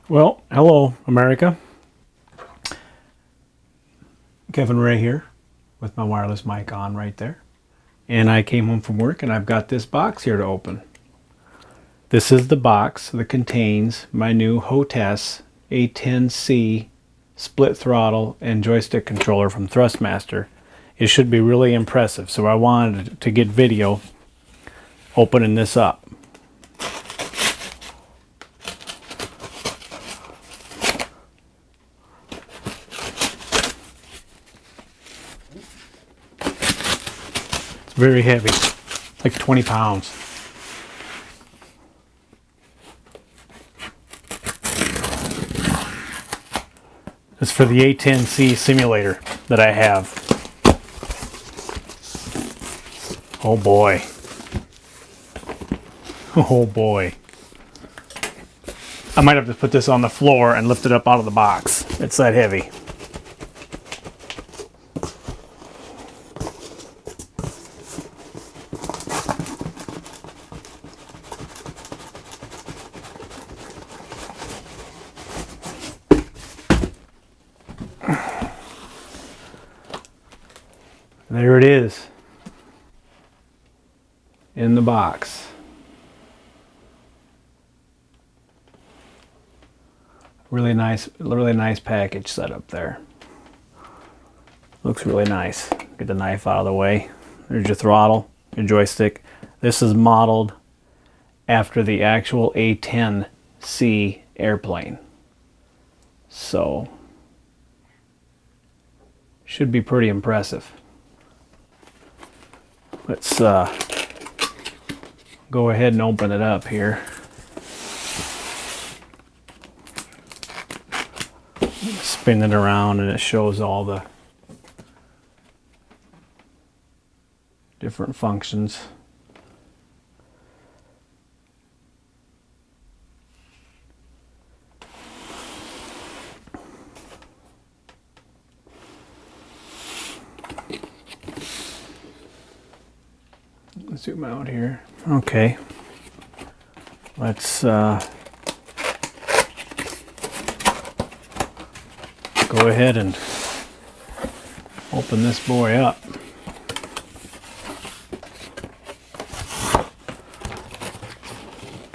Well, hello, America. Kevin Ray here with my wireless mic on right there. And I came home from work and I've got this box here to open. This is the box that contains my new HOTAS A-10C split throttle and joystick controller from Thrustmaster. It should be really impressive, so I wanted to get video opening this up. It's very heavy, like 20 pounds. It's for the A-10C simulator that I have. Oh boy. Oh boy. I might have to put this on the floor and lift it up out of the box. It's that heavy. There it is in the box. Really nice package set up there. Looks really nice. Get the knife out of the way. There's your throttle, your joystick. This is modeled after the actual A-10C airplane. So, should be pretty impressive. Let's go ahead and open it up here. Spin it around and it shows all the different functions. Zoom out here. Okay. Let's go ahead and open this boy up.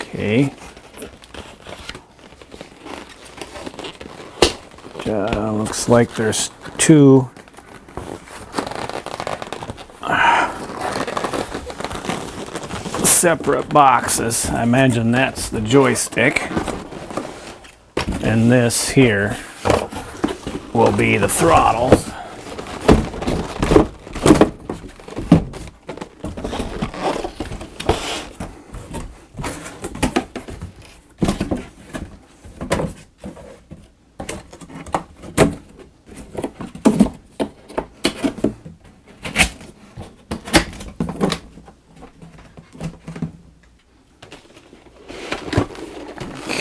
Okay. Looks like there's two separate boxes. I imagine that's the joystick, and this here will be the throttle.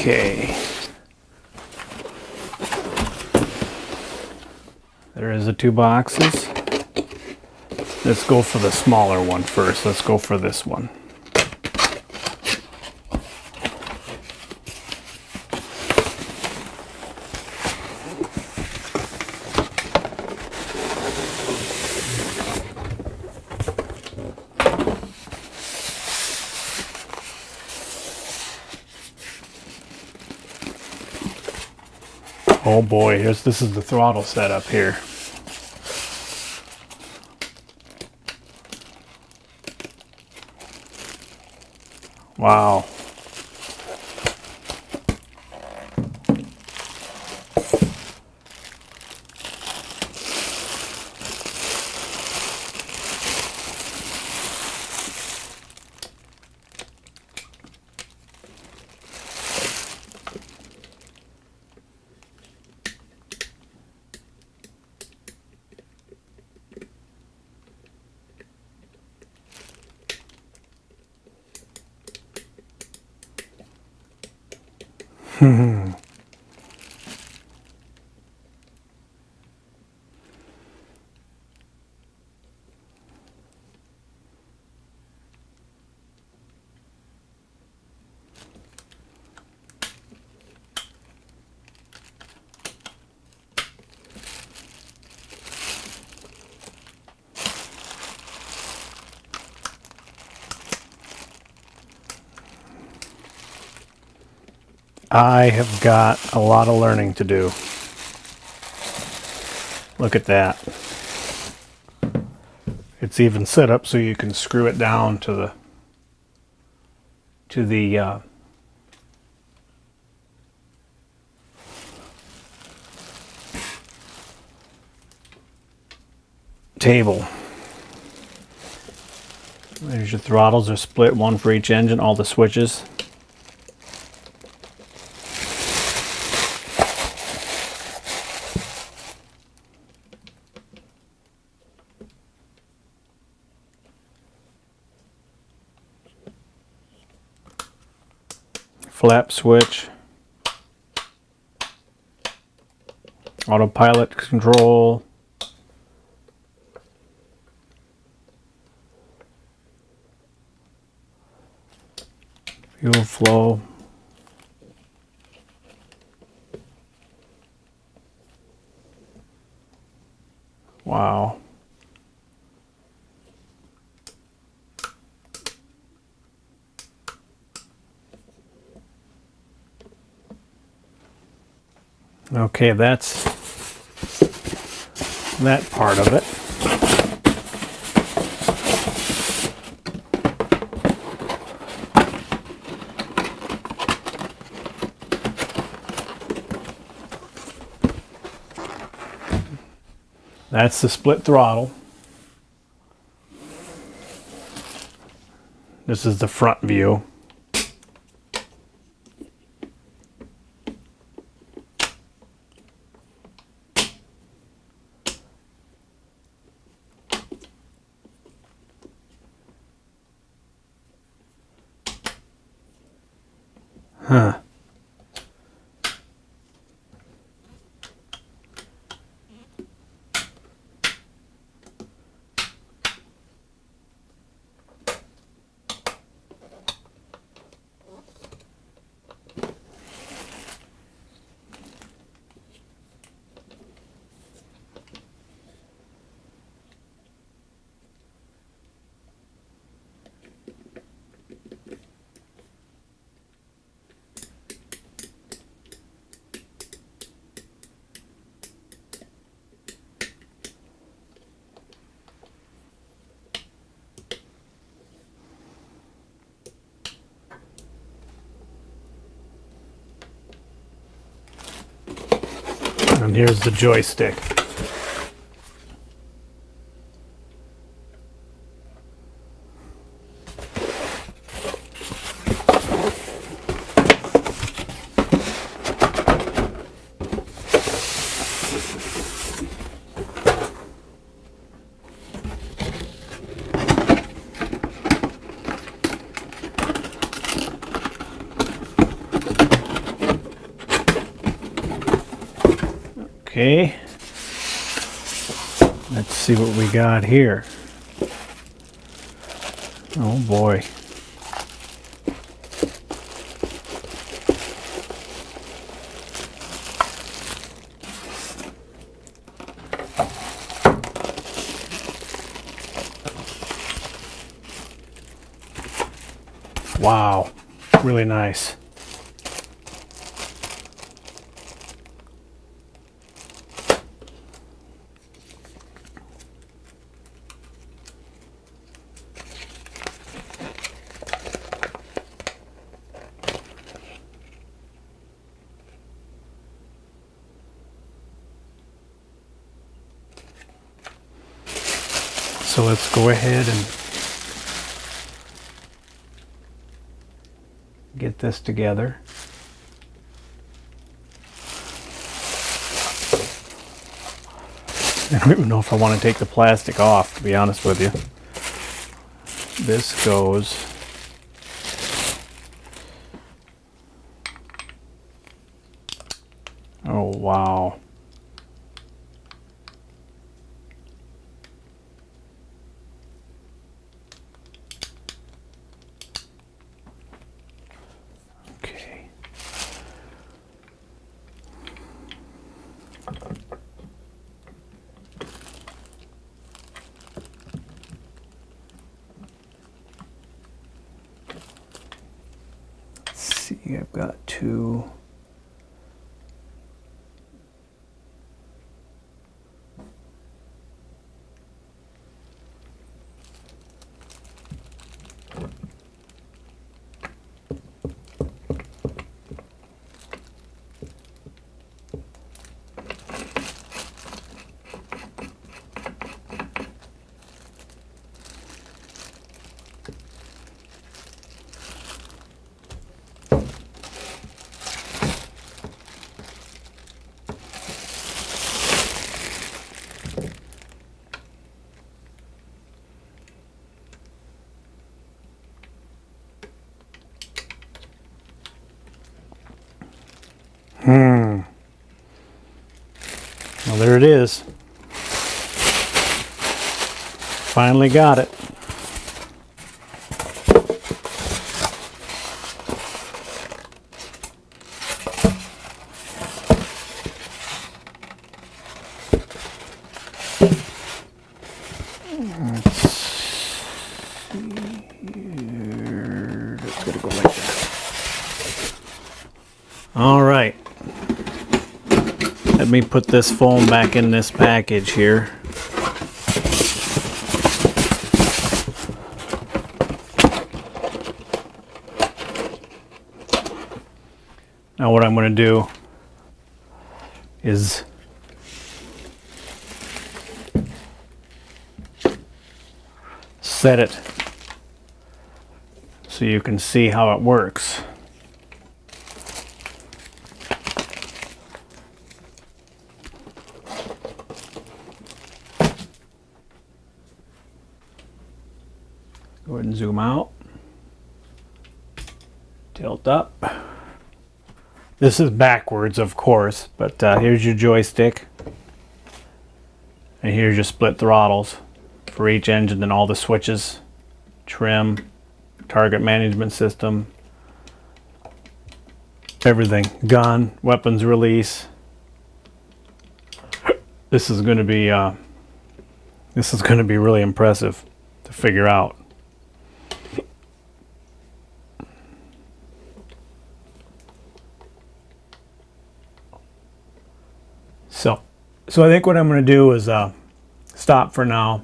Okay. There is the two boxes. Let's go for the smaller one first. Let's go for this one. Oh boy, this is the throttle setup here. Wow. I have got a lot of learning to do. Look at that. It's even set up so you can screw it down to the table. There's your throttles are split, one for each engine, all the switches. Flap switch. Autopilot control. Fuel flow. Wow. Okay, that's that part of it. That's the split throttle. This is the front view. Huh. And here's the joystick. Okay, let's see what we got here. Oh boy. Wow, really nice. So let's go ahead and get this together. I don't even know if I want to take the plastic off, to be honest with you. This goes oh wow. Okay. Let's see. see I've got two. Well, there it is. Finally got it. All right. Let me put this foam back in this package here. Now what I'm going to do is set it so you can see how it works. Go ahead and zoom out. Tilt up. This is backwards, of course, but here's your joystick. And here's your split throttles for each engine and all the switches, trim, target management system, everything. Gun, weapons release. This is going to be really impressive to figure out. So I think what I'm going to do is stop for now,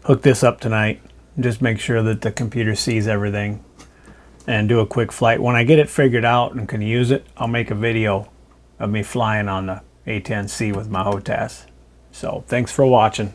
hook this up tonight, just make sure that the computer sees everything, and do a quick flight. When I get it figured out and can use it, I'll make a video of me flying on the A-10C with my HOTAS. So thanks for watching.